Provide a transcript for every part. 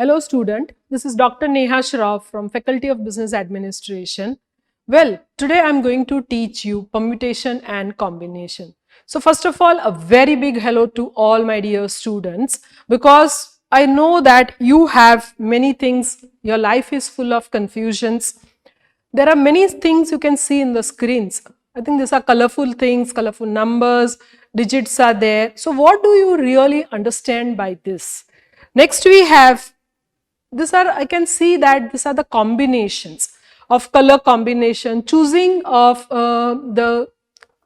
Hello student, this is Dr. Neha Shroff from Faculty of Business Administration. Well, today I am going to teach you permutation and combination. So first of all, a very big hello to all my dear students, because I know that you have many things, your life is full of confusions. There are many things you can see in the screens. I think these are colorful things, colorful numbers, digits are there. So what do you really understand by this? Next we have, I can see that these are the combinations of color combination, choosing of the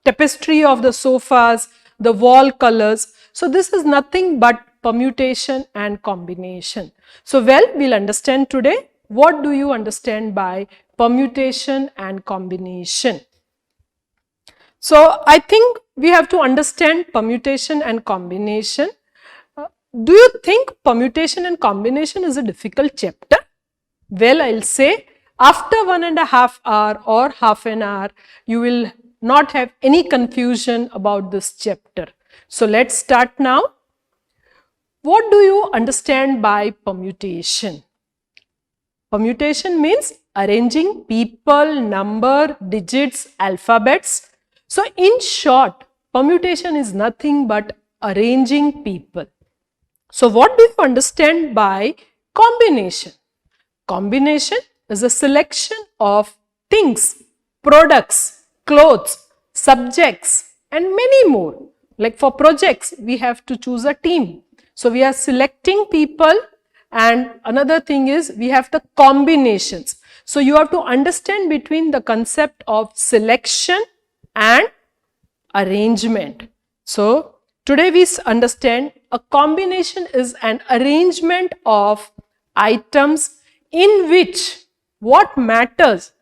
tapestry of the sofas, the wall colors. So this is nothing but permutation and combination. So well, we'll understand today. What do you understand by permutation and combination? So I think we have to understand permutation and combination. Do you think permutation and combination is a difficult chapter? Well, I'll say after 1.5 hours or half an hour, you will not have any confusion about this chapter. So let's start now. What do you understand by permutation? Permutation means arranging people, number, digits, alphabets. So in short, permutation is nothing but arranging people. So what do you understand by combination? Combination is a selection of things, products, clothes, subjects and many more. Like for projects, we have to choose a team. So we are selecting people, and another thing is we have the combinations. So you have to understand between the concept of selection and arrangement. So today we understand a combination is an arrangement of items in which what matters,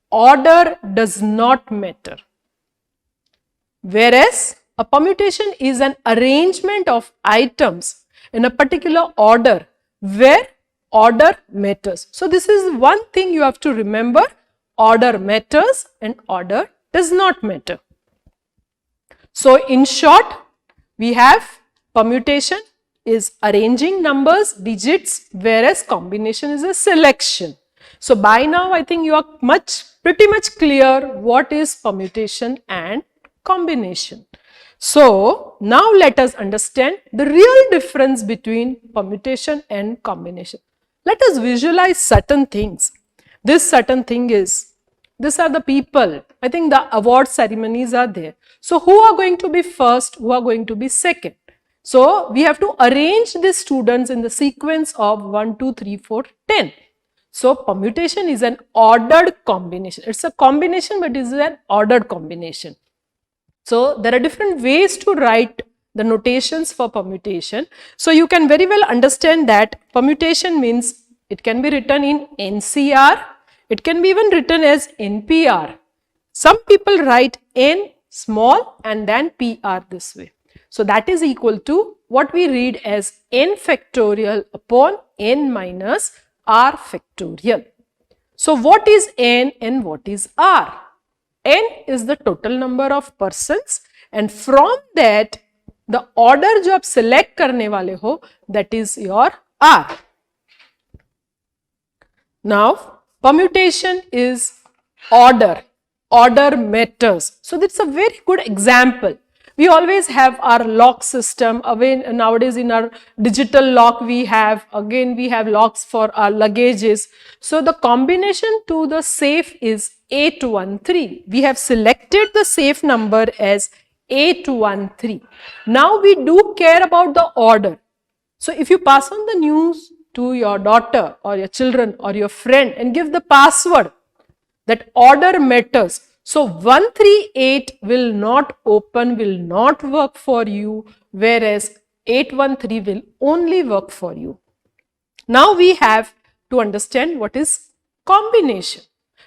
order does not matter. Whereas a permutation is an arrangement of items in a particular order where order matters. So this is one thing you have to remember: order matters and order does not matter. So in short, we have permutation is arranging numbers, digits, whereas combination is a selection. So by now I think you are pretty much clear what is permutation and combination. So now let us understand the real difference between permutation and combination. Let us visualize certain things. This certain thing is, these are the people. I think the award ceremonies are there. So who are going to be first, who are going to be second? So we have to arrange the students in the sequence of 1, 2, 3, 4, 10. So permutation is an ordered combination. It's a combination, but it is an ordered combination. So there are different ways to write the notations for permutation. So you can very well understand that permutation means it can be written in NCR. It can be even written as NPR. Some people write N small and then PR this way. So that is equal to what we read as N factorial upon N minus R factorial. So what is N and what is R? N is the total number of persons, and from that the order जो आप select करने वाले हो, that is your R. Now permutation is order. Order matters. So that's a very good example. We always have our lock system. Nowadays in our digital lock we have locks for our luggages. So the combination to the safe is 813. We have selected the safe number as 813. Now we do care about the order. So if you pass on the news to your daughter or your children or your friend and give the password, that order matters. So 138 will not open, will not work for you, whereas 813 will only work for you. Now we have to understand what is combination.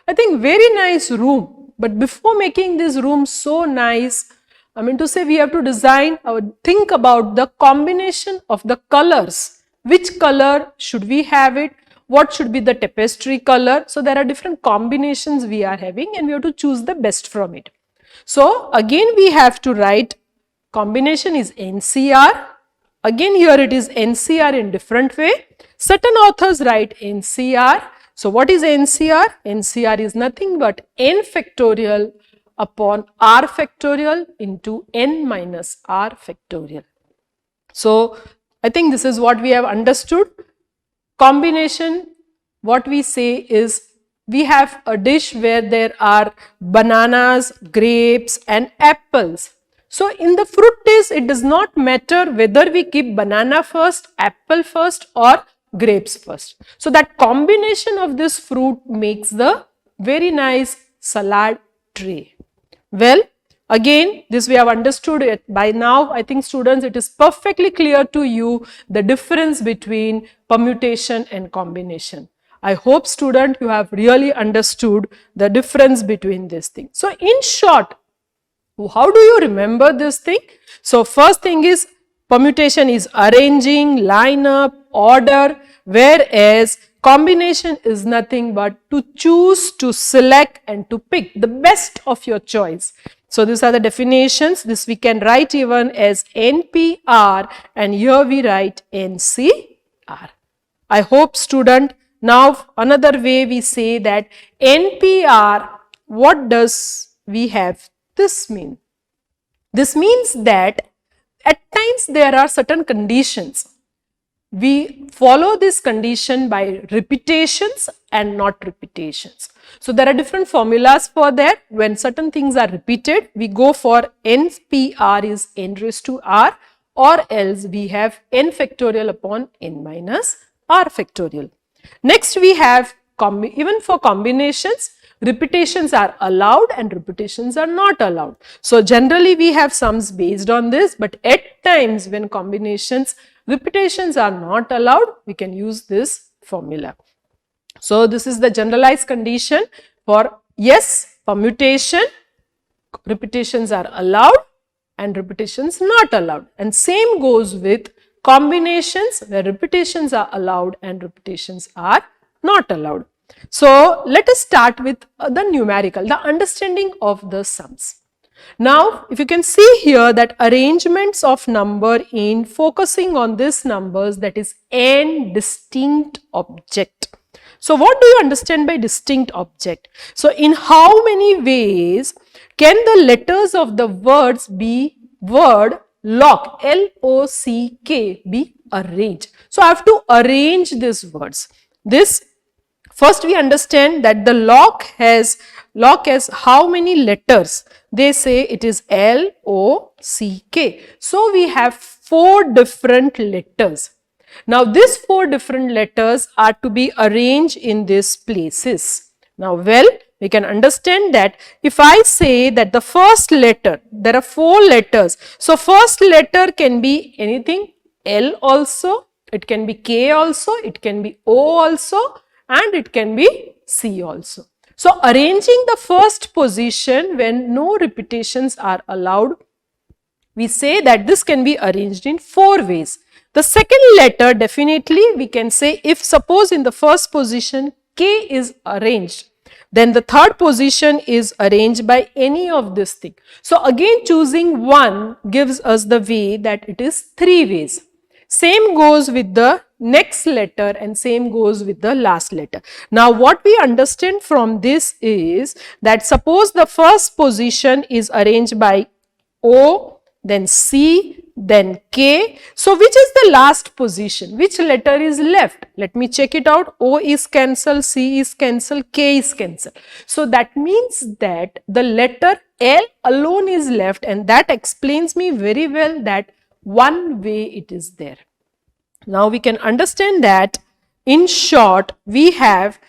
I think very nice room, but before making this room so nice, I mean to say we have to design or think about the combination of the colors. Which color should we have it? What should be the tapestry color? So there are different combinations we are having and we have to choose the best from it. So again we have to write combination is NCR. Again here it is NCR in different way. Certain authors write NCR. So what is NCR? NCR is nothing but n factorial upon r factorial into n minus r factorial. So I think this is what we have understood. Combination, what we say is, we have a dish where there are bananas, grapes and apples. So in the fruit dish, it does not matter whether we keep banana first, apple first or grapes first. So that combination of this fruit makes the very nice salad tray. Well, again, this we have understood it by now. I think students, it is perfectly clear to you the difference between permutation and combination. I hope student, you have really understood the difference between these things. So in short, how do you remember this thing? So first thing is, permutation is arranging, line up, order, whereas combination is nothing but to choose, to select and to pick the best of your choice. So these are the definitions. This we can write even as NPR, and here we write NCR. I hope student, now another way we say that NPR, what does we have this mean? This means that at times there are certain conditions. We follow this condition by repetitions and not repetitions. So there are different formulas for that. When certain things are repeated, we go for NPR is n raised to r, or else we have n factorial upon n minus r factorial. Next we have, even for combinations, repetitions are allowed and repetitions are not allowed. So generally we have sums based on this, but at times when combinations, repetitions are not allowed, we can use this formula. So this is the generalized condition for, yes, permutation, repetitions are allowed and repetitions not allowed, and same goes with combinations where repetitions are allowed and repetitions are not allowed. So let us start with the numerical, the understanding of the sums. Now if you can see here that arrangements of number in focusing on these numbers, that is n distinct object. So what do you understand by distinct object? So in how many ways can the letters of the words be word lock, L-O-C-K, be arranged? So I have to arrange these words. This first we understand that the lock has how many letters? They say it is L-O-C-K. So we have 4 different letters. Now these 4 different letters are to be arranged in these places. Now well, we can understand that if I say that the first letter, there are 4 letters. So first letter can be anything, L also, it can be K also, it can be O also, and it can be C also. So arranging the first position when no repetitions are allowed, we say that this can be arranged in 4 ways. The second letter, definitely we can say, if suppose in the first position K is arranged, then the third position is arranged by any of this thing. So again choosing one gives us the way that it is 3 ways. Same goes with the next letter and same goes with the last letter. Now what we understand from this is that suppose the first position is arranged by O, then C, then K. So which is the last position? Which letter is left? Let me check it out. O is cancelled, C is cancelled, K is cancelled. So that means that the letter L alone is left, and that explains me very well that one way it is there. Now we can understand that in short we have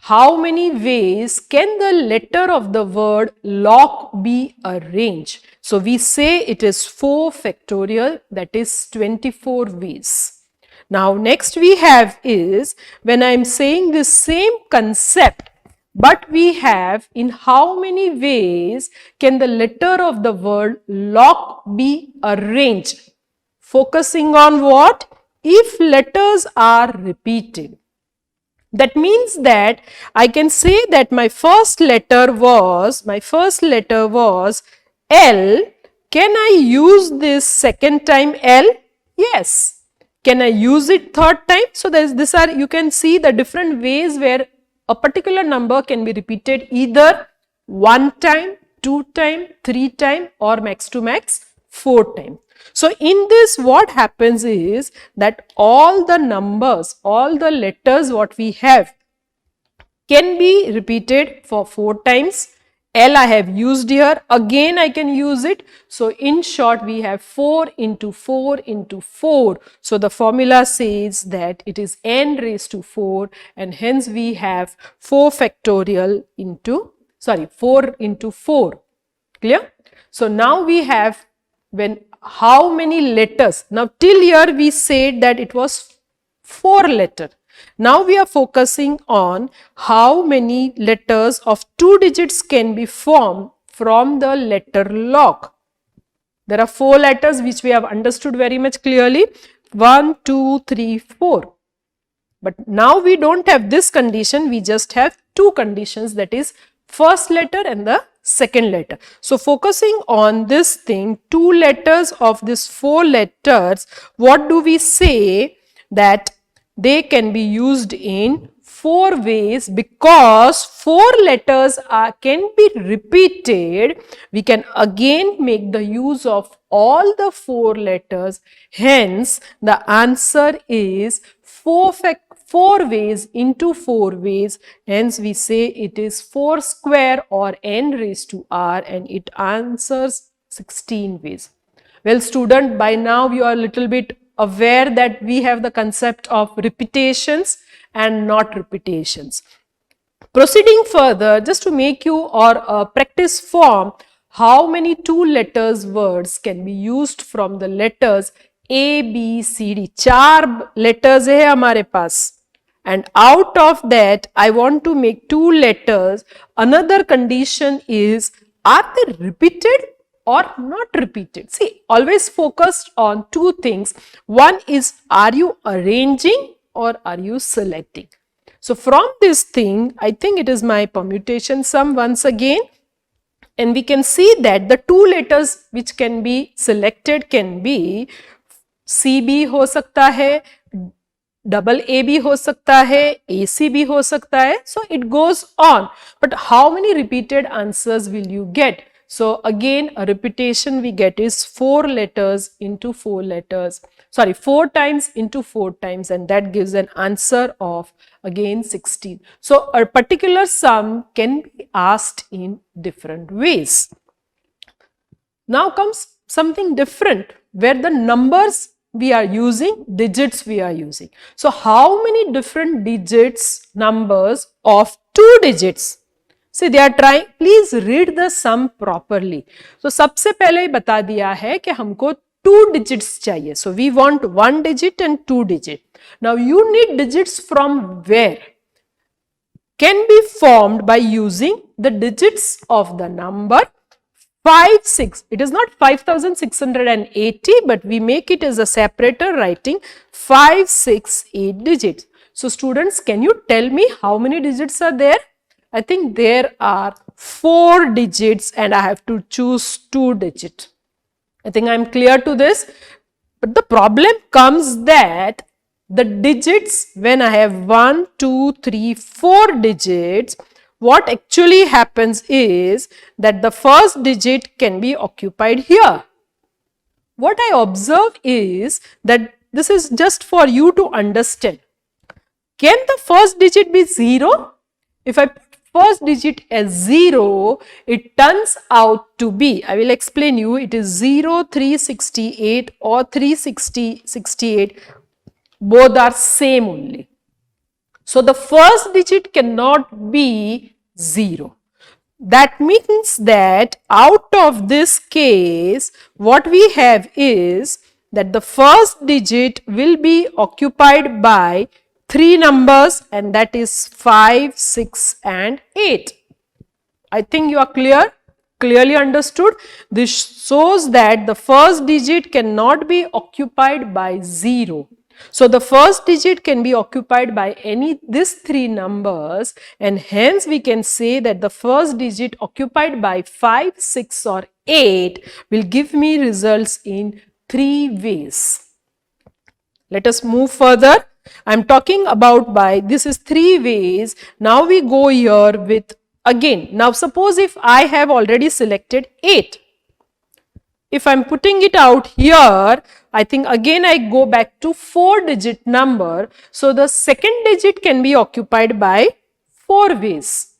how many ways can the letter of the word lock be arranged. So we say it is 4 factorial, that is 24 ways. Now next we have is, when I am saying the same concept, but we have in how many ways can the letter of the word lock be arranged. Focusing on what? If letters are repeated. That means that I can say that my first letter was L. Can I use this second time L? Yes. Can I use it third time? So these are, you can see the different ways where a particular number can be repeated either one time, two time, three time, or max to max 4 time. So in this, what happens is that all the numbers, all the letters what we have can be repeated for 4 times. L I have used here, again I can use it. So in short, we have 4 into 4 into 4. So the formula says that it is n raised to 4, and hence we have 4 factorial into, 4 into 4. Clear? So now we have, when how many letters? Now till here we said that it was 4 letter. Now we are focusing on how many letters of 2 digits can be formed from the letter log. There are 4 letters which we have understood very much clearly. 1, 2, 3, 4. But now we don't have this condition, we just have 2 conditions, that is first letter and the second letter. So focusing on this thing, 2 letters of this 4 letters, what do we say? That they can be used in 4 ways, because 4 letters can be repeated. We can again make the use of all the 4 letters. Hence, the answer is 4 ways into 4 ways. Hence, we say it is 4 square or n raised to r, and it answers 16 ways. Well, student, by now you are a little bit aware that we have the concept of repetitions and not repetitions. Proceeding further, just to make you or practice form, how many 2 letters words can be used from the letters A, B, C, D. 4 letters है हमारे पास, and out of that I want to make 2 letters. Another condition is, are they repeated or not repeated? See, always focused on 2 things. One is, are you arranging or are you selecting? So from this thing, I think it is my permutation sum once again, and we can see that the 2 letters which can be selected can be CB हो सकता है, double A भी हो सकता है, AC भी हो सकता है. So it goes on. But how many repeated answers will you get? So again, a repetition we get is 4 letters into 4 letters. 4 times into 4 times, and that gives an answer of again 16. So a particular sum can be asked in different ways. Now comes something different, where the numbers we are using, digits we are using. So how many different digits, numbers of 2 digits? See, they are trying, please read the sum properly. So सबसे पहले ही बता दिया है कि हमको 2 digits चाहिए. So we want 1 digit and 2 digit. Now you need digits from where? Can be formed by using the digits of the number 5, 6. It is not 5680, but we make it as a separator, writing 5, 6, 8 digits. So students, can you tell me how many digits are there? I think there are 4 digits, and I have to choose 2 digits. I think I am clear to this. But the problem comes that the digits, when I have 1, 2, 3, 4 digits, what actually happens is that the first digit can be occupied here. What I observe is that this is just for you to understand. Can the first digit be 0? If I put first digit as 0, it turns out to be, I will explain you, it is 0, 368 or 360, 68, both are same only. So the first digit cannot be 0. That means that out of this case, what we have is that the first digit will be occupied by 3 numbers, and that is 5, 6 and 8. I think you are clearly understood. This shows that the first digit cannot be occupied by 0. So the first digit can be occupied by these 3 numbers, and hence we can say that the first digit occupied by 5, 6 or 8 will give me results in 3 ways. Let us move further. I am talking about by, this is 3 ways. Now we go here with again. Now suppose if I have already selected 8. If I am putting it out here, I think again I go back to 4-digit number. So the second digit can be occupied by 4 ways.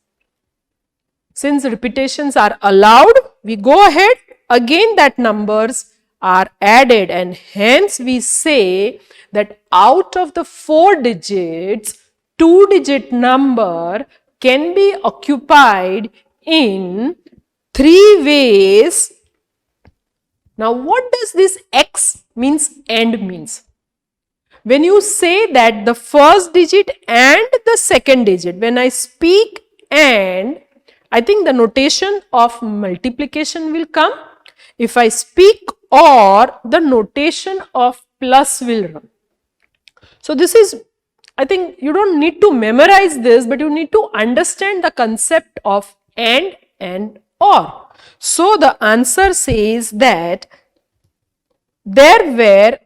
Since repetitions are allowed, we go ahead, again that numbers are added, and hence we say that out of the 4 digits, 2-digit number can be occupied in 3 ways. Now what does this X means and means? When you say that the first digit and the second digit, when I speak and, I think the notation of multiplication will come. If I speak or, the notation of plus will run. So this is, I think you don't need to memorize this, but you need to understand the concept of and or. So the answer says that there were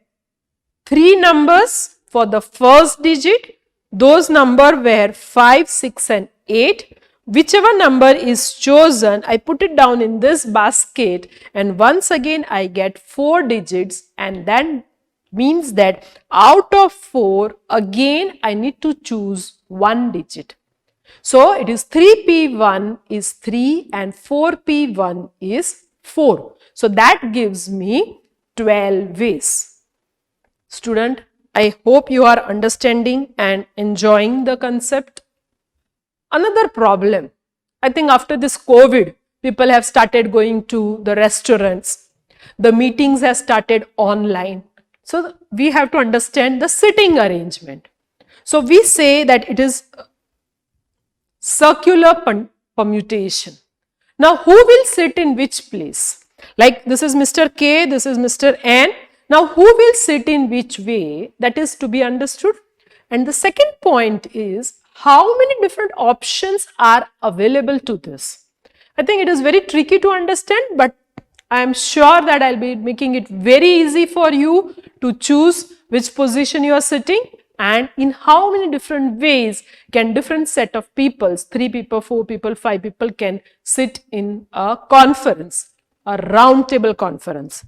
3 numbers for the first digit. Those numbers were 5, 6 and 8. Whichever number is chosen, I put it down in this basket, and once again I get 4 digits, and that means that out of 4 again I need to choose 1 digit. So it is 3p1 is 3 and 4p1 is 4. So that gives me 12 ways. Student, I hope you are understanding and enjoying the concept. Another problem, I think after this COVID, people have started going to the restaurants. The meetings have started online. So we have to understand the sitting arrangement. So we say that it is circular permutation. Now who will sit in which place? Like this is Mr. K, this is Mr. N. Now who will sit in which way? That is to be understood. And the second point is, how many different options are available to this? I think it is very tricky to understand, but I am sure that I will be making it very easy for you to choose which position you are sitting, and in how many different ways can different set of people, 3 people, 4 people, 5 people can sit in a conference, a round table conference.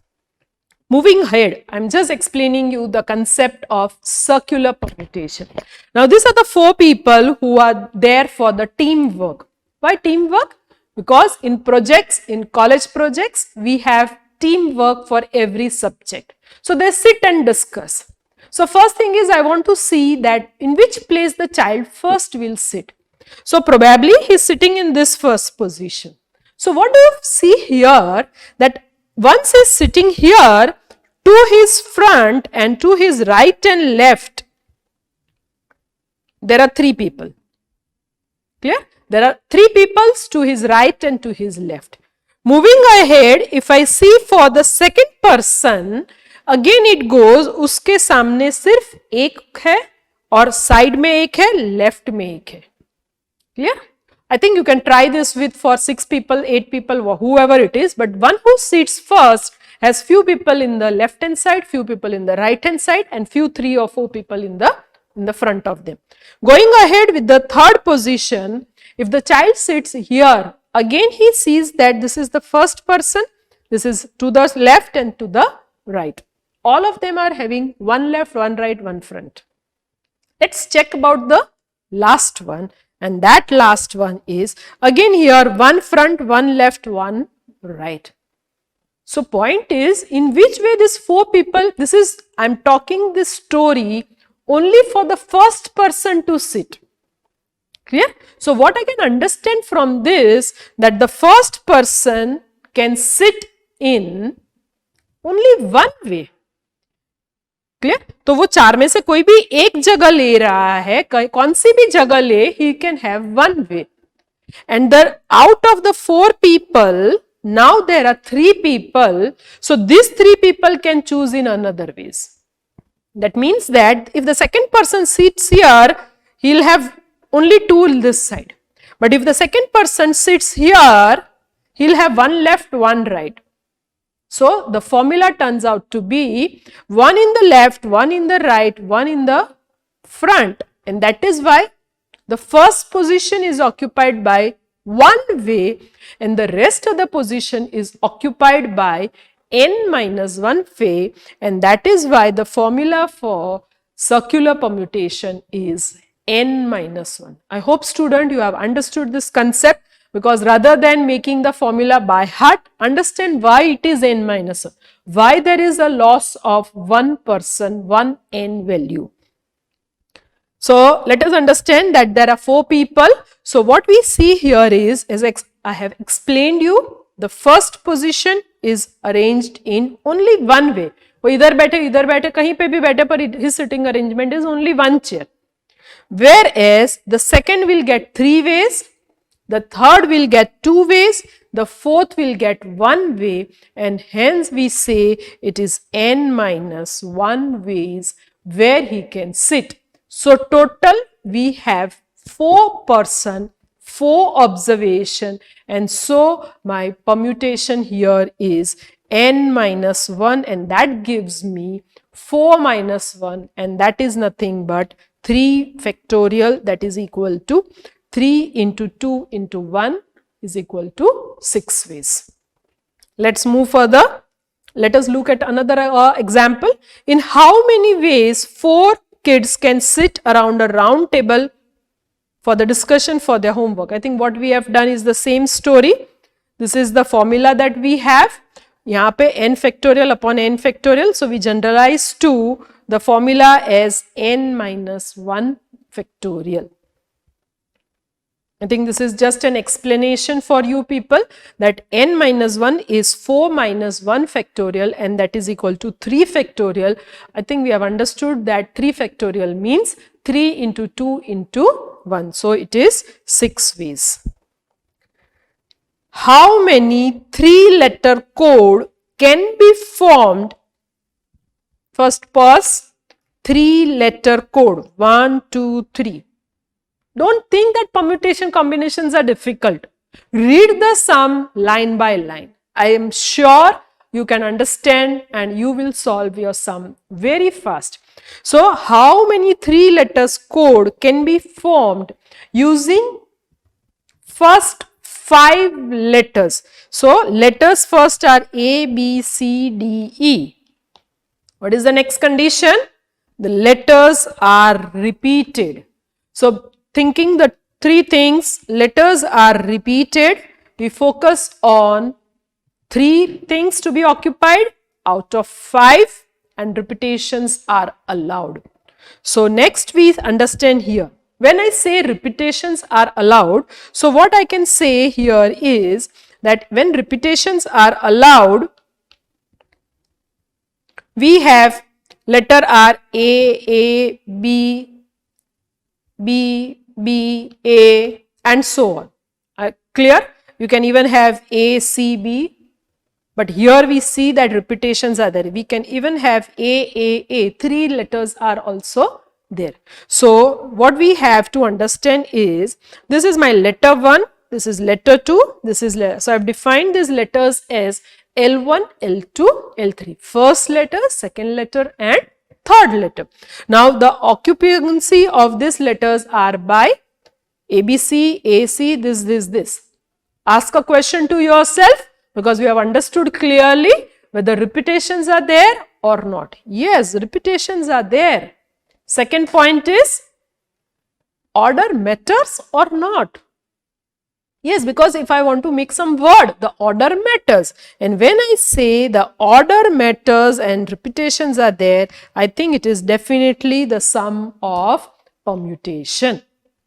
Moving ahead, I am just explaining you the concept of circular permutation. Now these are the 4 people who are there for the teamwork. Why teamwork? Because in projects, in college projects, we have teamwork for every subject. So they sit and discuss. So first thing is, I want to see that in which place the child first will sit. So probably he is sitting in this first position. So what do you see here, that once he is sitting here, to his front and to his right and left, there are 3 people. Clear? There are 3 people to his right and to his left. Moving ahead, if I see for the second person, again it goes, उसके सामने सिर्फ एक है और side में एक है, left में एक है. Clear? I think you can try this with for 6 people, 8 people, whoever it is, but one who sits first has few people in the left hand side, few people in the right hand side, and few 3 or 4 people in the front of them. Going ahead with the third position, if the child sits here, again he sees that this is the first person, this is to the left and to the right. All of them are having one left, one right, one front. Let's check about the last one, and that last one is again here one front, one left, one right. So point is, in which way these 4 people, this is, I am talking this story only for the first person to sit. Clear? So what I can understand from this, that the first person can sit in only one way. Clear? तो वो 4 में से कोई भी एक जगह ले रहा है, कौन सी भी जगह ले, he can have one way. And the out of the 4 people, now there are 3 people, so these 3 people can choose in another ways. That means that if the second person sits here, he will have only 2 in this side. But if the second person sits here, he will have one left, one right. So the formula turns out to be 1 in the left, 1 in the right, 1 in the front, and that is why the first position is occupied by one way and the rest of the position is occupied by n minus 1 way, and that is why the formula for circular permutation is n minus 1. I hope student you have understood this concept, because rather than making the formula by heart, understand why it is n minus 1, why there is a loss of one person, one n value. So let us understand that there are 4 people. So what we see here is, as I have explained you, the first position is arranged in only one way. वो इधर बैठे कहीं पे भी बैठे, पर his sitting arrangement is only one chair. Whereas the second will get 3 ways, the third will get 2 ways, the fourth will get 1 way, and hence we say it is n minus 1 ways where he can sit. So total we have 4 person, 4 observation, and so my permutation here is n minus 1, and that gives me 4 minus 1, and that is nothing but 3 factorial, that is equal to 3 into 2 into 1 is equal to 6 ways. Let's move further. Let us look at another example. In how many ways 4 kids can sit around a round table for the discussion for their homework? I think what we have done is the same story. This is the formula that we have. यहाँ पे n factorial upon n factorial. So we generalize to the formula as n minus 1 factorial. I think this is just an explanation for you people that n minus 1 is 4 minus 1 factorial, and that is equal to 3 factorial. I think we have understood that 3 factorial means 3 into 2 into 1. So it is 6 ways. How many 3-letter code can be formed? First pause. 3-letter code 1, 2, 3. Don't think that permutation combinations are difficult. Read the sum line by line. I am sure you can understand and you will solve your sum very fast. So how many 3 letters code can be formed using first 5 letters? So letters first are A, B, C, D, E. What is the next condition? The letters are repeated. So thinking the 3 things, letters are repeated, we focus on 3 things to be occupied out of 5, and repetitions are allowed. So next we understand here, when I say repetitions are allowed, so what I can say here is that when repetitions are allowed, we have letter R A, B, B, A, and so on. Clear? You can even have A, C, B, but here we see that repetitions are there. We can even have A, 3 letters are also there. So what we have to understand is, this is my letter 1, this is letter 2, this is so I have defined these letters as L1, L2, L3. First letter, second letter, and third letter. Now the occupancy of these letters are by ABC, AC, this. Ask a question to yourself, because we have understood clearly whether repetitions are there or not. Yes, repetitions are there. Second point is, order matters or not? Yes, because if I want to make some word, the order matters. And when I say the order matters and repetitions are there, I think it is definitely the sum of permutation.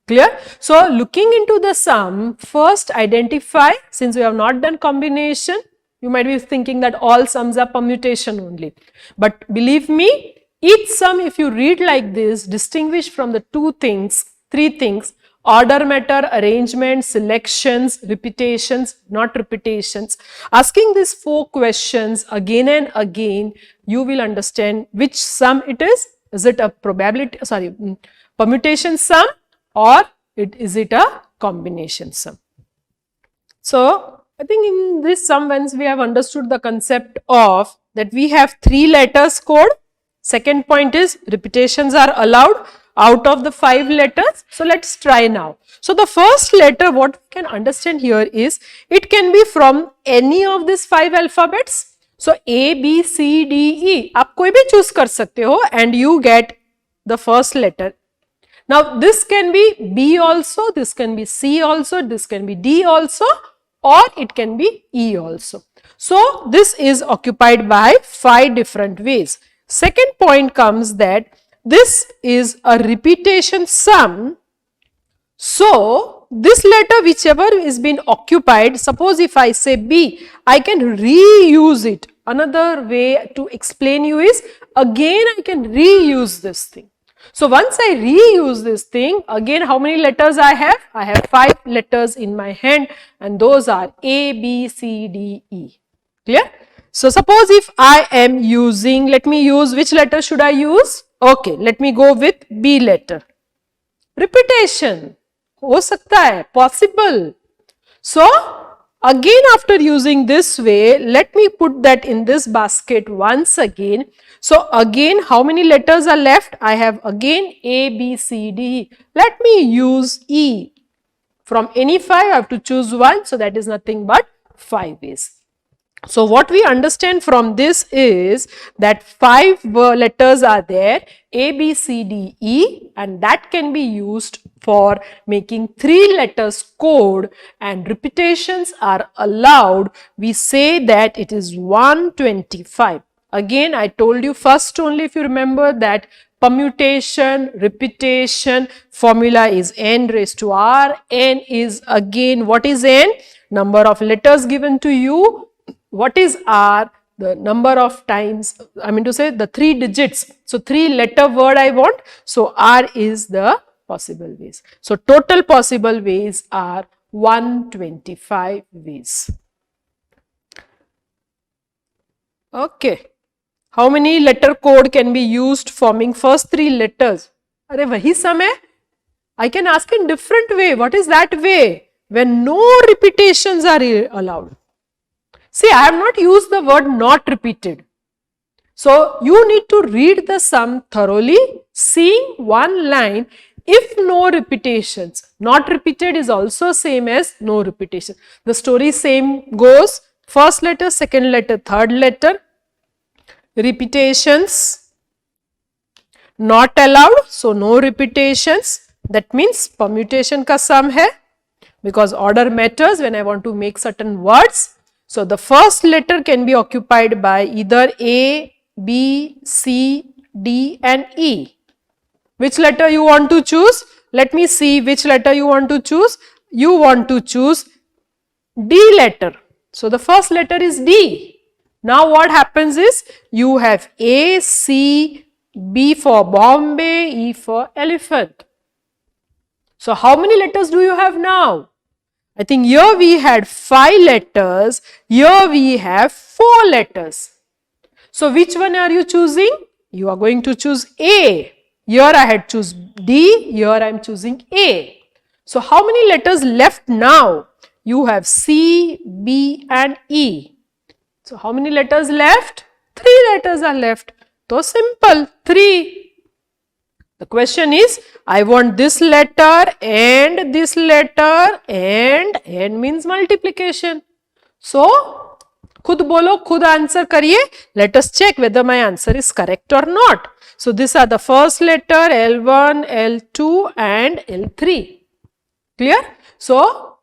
Clear? So looking into the sum, first identify, since we have not done combination, you might be thinking that all sums are permutation only. But believe me, each sum, if you read like this, distinguish from the 2 things, 3 things: order matter, arrangement, selections, repetitions, not repetitions. Asking these 4 questions again and again, you will understand which sum it is. Is it a permutation sum, or is it a combination sum? So I think in this sum, once we have understood the concept of that we have 3 letters code. Second point is repetitions are allowed out of the 5 letters. So let's try now. So the first letter, what we can understand here is it can be from any of these 5 alphabets. So A, B, C, D, E. आप कोई भी choose कर सकते हो and you get the first letter. Now this can be B also, this can be C also, this can be D also, or it can be E also. So this is occupied by 5 different ways. Second point comes that this is a repetition sum. So this letter whichever is been occupied, suppose if I say B, I can reuse it. Another way to explain you is again I can reuse this thing. So once I reuse this thing, again how many letters I have? I have 5 letters in my hand and those are A, B, C, D, E. Clear? So suppose if I am using, let me use, which letter should I use? Okay, let me go with B letter. Repetition. हो सकता है, possible. So again after using this way, let me put that in this basket once again. So again how many letters are left? I have again A, B, C, D. Let me use E. From any 5 I have to choose one, so that is nothing but 5 ways. So what we understand from this is that 5 letters are there, A, B, C, D, E, and that can be used for making 3 letters code, and repetitions are allowed. We say that it is 125. Again I told you first only, if you remember, that permutation, repetition, formula is n raised to r. N is again, what is n? Number of letters given to you. What is R? The number of times, I mean to say the 3 digits. So 3 letter word I want. So R is the possible ways. So total possible ways are 125 ways. Okay. How many letter code can be used forming first 3 letters? अरे वही सम है. I can ask in different way. What is that way? When no repetitions are allowed. See, I have not used the word not repeated. So you need to read the sum thoroughly, seeing one line. If no repetitions, not repeated is also same as no repetition. The story same goes, first letter, second letter, third letter. Repetitions not allowed, so no repetitions. That means permutation ka sum hai, because order matters when I want to make certain words. So the first letter can be occupied by either A, B, C, D and E. Which letter you want to choose? Let me see which letter you want to choose. You want to choose D letter. So the first letter is D. Now what happens is you have A, C, B for Bombay, E for elephant. So how many letters do you have now? I think here we had 5 letters, here we have 4 letters. So which one are you choosing? You are going to choose A. Here I had choose D, here I am choosing A. So how many letters left now? You have C, B and E. So how many letters left? 3 letters are left. So simple, 3. The question is, I want this letter and this letter, and n means multiplication. So, खुद बोलो, खुद answer करिए. Let us check whether my answer is correct or not. So, these are the first letter L1, L2 and L3. Clear? So,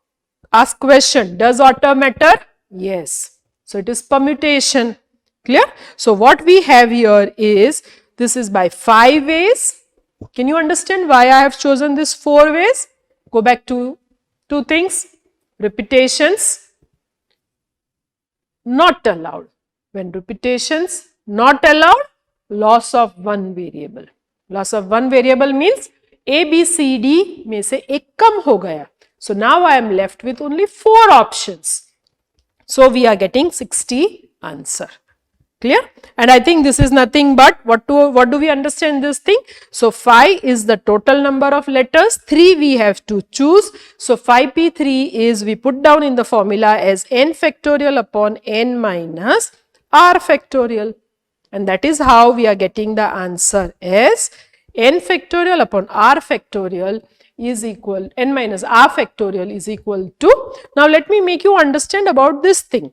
ask question, does order matter? Yes. So, it is permutation. Clear? So, what we have here is, this is by 5 ways. Can you understand why I have chosen this 4 ways? Go back to 2 things. Repetitions not allowed. When repetitions not allowed, loss of one variable. Loss of one variable means A, B, C, D में से एक कम हो गया. So now I am left with only 4 options. So we are getting 60 answer. Clear? And I think this is nothing but what do we understand this thing? So 5 is the total number of letters, 3 we have to choose. So 5p3 is we put down in the formula as n factorial upon n minus r factorial, and that is how we are getting the answer as n factorial upon r factorial is equal, n minus r factorial is equal to, now let me make you understand about this thing.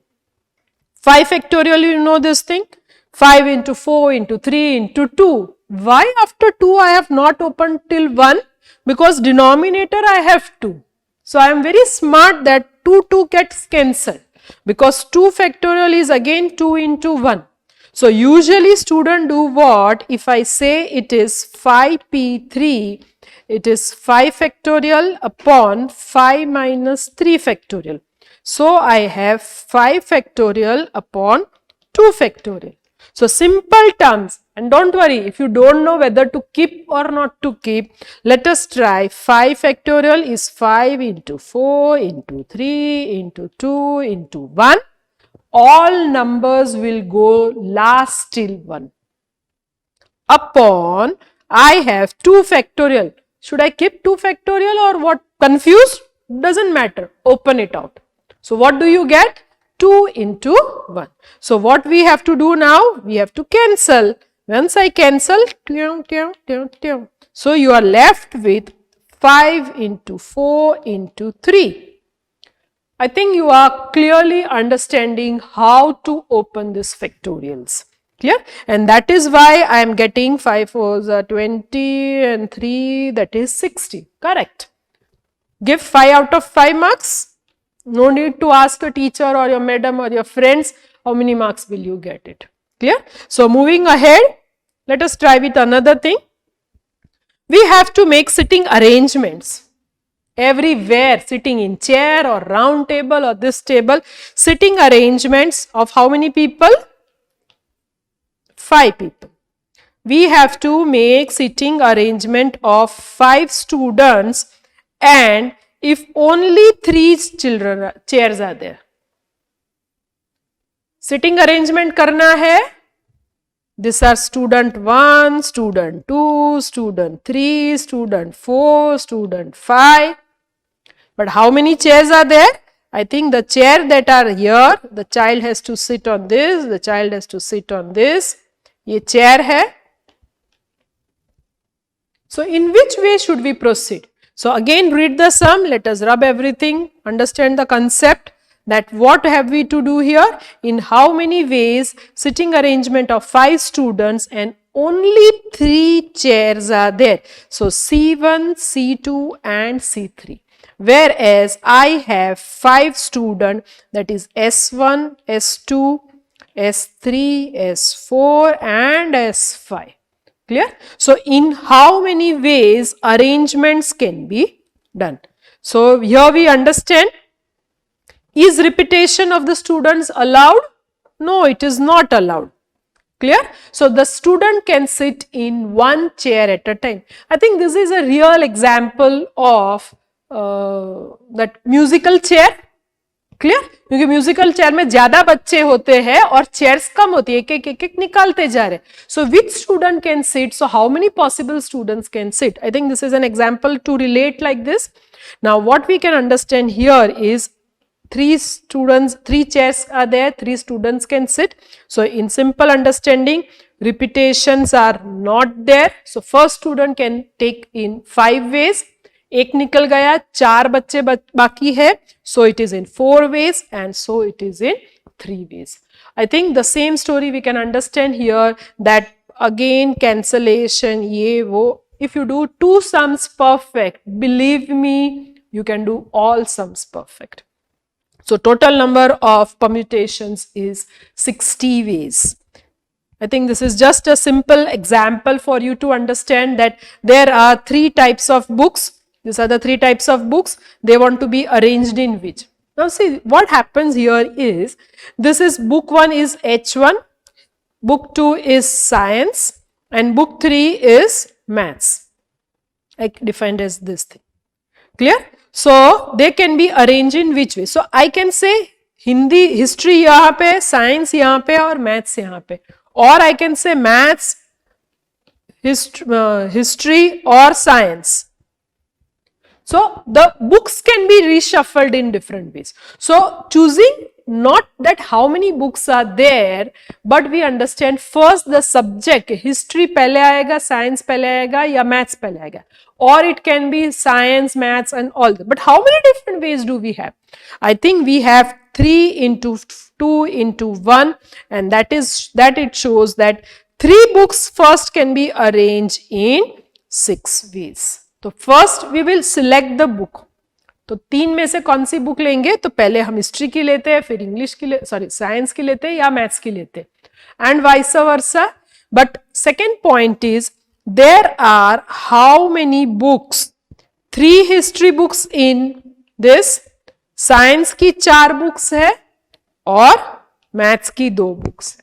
5 factorial, you know this thing, 5 into 4 into 3 into 2. Why after 2 I have not opened till 1? Because denominator I have 2. So I am very smart that 2 gets cancelled, because 2 factorial is again 2 into 1. So usually student do what? If I say it is 5p3, it is 5 factorial upon 5 minus 3 factorial. So I have 5 factorial upon 2 factorial. So simple terms, and don't worry if you don't know whether to keep or not to keep, let us try. 5 factorial is 5 into 4 into 3 into 2 into 1. All numbers will go last till 1 upon, I have 2 factorial. Should I keep 2 factorial or what? Confused? Doesn't matter, open it out. So what do you get? 2 into 1. So what we have to do now? We have to cancel. Once I cancel, so you are left with 5 into 4 into 3. I think you are clearly understanding how to open this factorials. Clear? And that is why I am getting 5 4s are 20 and 3, that is 60. Correct. Give 5 out of 5 marks. No need to ask a teacher or your madam or your friends how many marks will you get it. Clear? So moving ahead, let us try with another thing. We have to make sitting arrangements. Everywhere, sitting in chair or round table or this table, sitting arrangements of how many people? 5 people. We have to make sitting arrangement of 5 students, and if only 3 chairs are there. Sitting arrangement karna hai. These are student 1, student 2, student 3, student 4, student 5. But how many chairs are there? I think the chair that are here, the child has to sit on this, the child has to sit on this. Ye chair hai. So in which way should we proceed? So again read the sum, let us rub everything, understand the concept that what have we to do here, in how many ways sitting arrangement of 5 students and only 3 chairs are there. So C1, C2 and C3. Whereas I have 5 students, that is S1, S2, S3, S4 and S5. Clear? So in how many ways arrangements can be done. So here we understand, is repetition of the students allowed? No, it is not allowed. Clear? So the student can sit in one chair at a time. I think this is a real example of that musical chair. Clear? क्योंकि musical chair में ज्यादा बच्चे होते हैं और chairs कम होती है, एक एक निकालते जा रहे. So which student can sit? So how many possible students can sit? I think this is an example to relate like this. Now what we can understand here is 3 students, 3 chairs are there, 3 students can sit. So in simple understanding, repetitions are not there. So first student can take in 5 ways. एक निकल गया, 4 बच्चे बाकी है, so it is in 4 ways and so it is in 3 ways. I think the same story we can understand here, that again cancellation ये वो. If you do 2 sums perfect, believe me, you can do all sums perfect. So total number of permutations is 60 ways. I think this is just a simple example for you to understand that there are 3 types of books. These are the 3 types of books. They want to be arranged in which. Now see what happens here is, this is book 1 is H1, book 2 is science and book 3 is maths. I defined as this thing. Clear? So they can be arranged in which way? So I can say Hindi history यहाँ पे, science यहाँ पे और maths यहाँ पे, और I can say maths, history or science. So the books can be reshuffled in different ways. So choosing not that how many books are there, but we understand first the subject, history पहले आएगा, science पहले आएगा या maths पहले आएगा, or it can be science, maths and all that. But how many different ways do we have? I think we have 3 into 2 into 1, and that it shows that 3 books first can be arranged in 6 ways. तो first we will select the book. तो 3 में से कौन सी book लेंगे? तो पहले हम history की लेते हैं, फिर इंग्लिश की साइंस की लेते हैं या मैथ्स की लेते हैं, and vice versa. But second point is there are how many books? 3 history books in this, science की 4 बुक्स है और मैथ्स की 2 बुक्स है.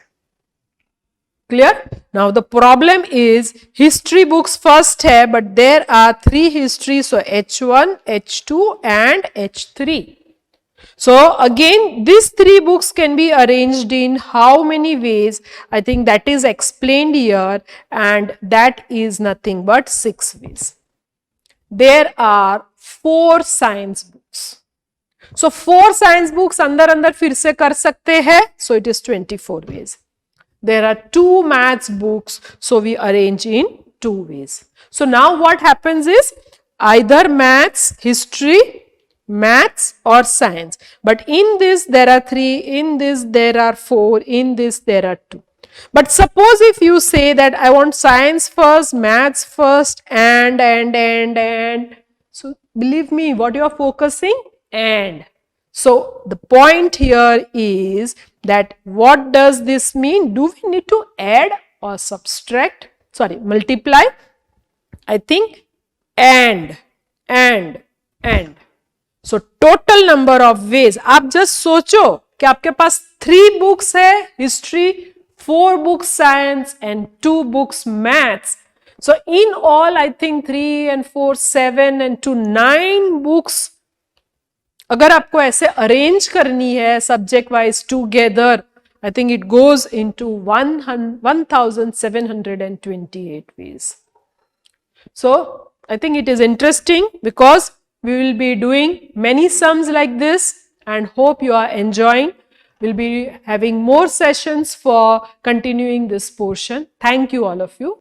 Clear? Now the problem is history books first hai, but there are 3 histories, so H1, H2 and H3. So again these 3 books can be arranged in how many ways? I think that is explained here, and that is nothing but 6 ways. There are 4 science books. So 4 science books अंदर फिर से कर सकते हैं, so it is 24 ways. There are 2 maths books, so we arrange in 2 ways. So now what happens is either maths, history, maths or science. But in this there are 3, in this there are 4, in this there are 2. But suppose if you say that I want science first, maths first, and. So believe me, what you are focusing? And. So the point here is that what does this mean? Do we need to add or subtract? Sorry, multiply? I think and. So total number of ways. आप just सोचो कि आपके पास 3 books है history, 4 books science and 2 books maths. So in all I think 3 and 4, 7 and 2, 9 books. अगर आपको ऐसे arrange करनी है subject wise together, I think it goes into 1728 ways. So I think it is interesting because we will be doing many sums like this, and hope you are enjoying. We'll be having more sessions for continuing this portion. Thank you all of you.